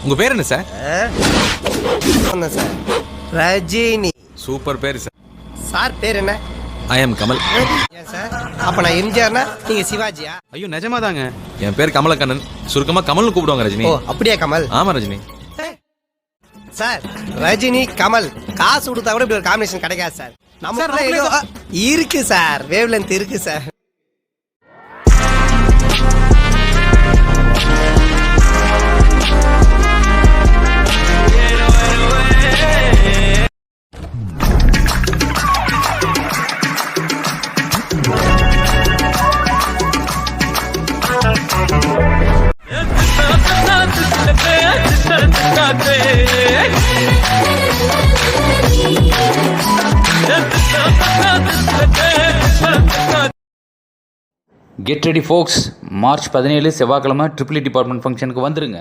உங்க பேர் என்ன சார்? சார் ரஜினி. சூப்பர் பேர் சார். சார் பேர் என்ன? I am Kamal. ஏன் சார் அப்ப நான் எம்ஜிஆர்னா நீங்க சிவாஜியா? ஐயோ நிஜமா தாங்க. என் பேர் கமலக்கண்ணன். சுருக்கமா கமல்னு கூப்பிடுவாங்க ரஜினி. ஓ அப்படியே கமல். ஆமா ரஜினி. சார் ரஜினி கமல் காசு கொடுத்தா கூட இப்படி ஒரு காம்பினேஷன் கிடைக்காது சார். நம்ம இருக்கு சார், வேவ் லென்த் இருக்கு சார். கெட் ரெடி ஃபோக்ஸ். மார்ச் 17 செவ்வாய்க்கிழமை ட்ரிபிள் டிபார்ட்மெண்ட் ஃபங்க்ஷனுக்கு வந்துருங்க.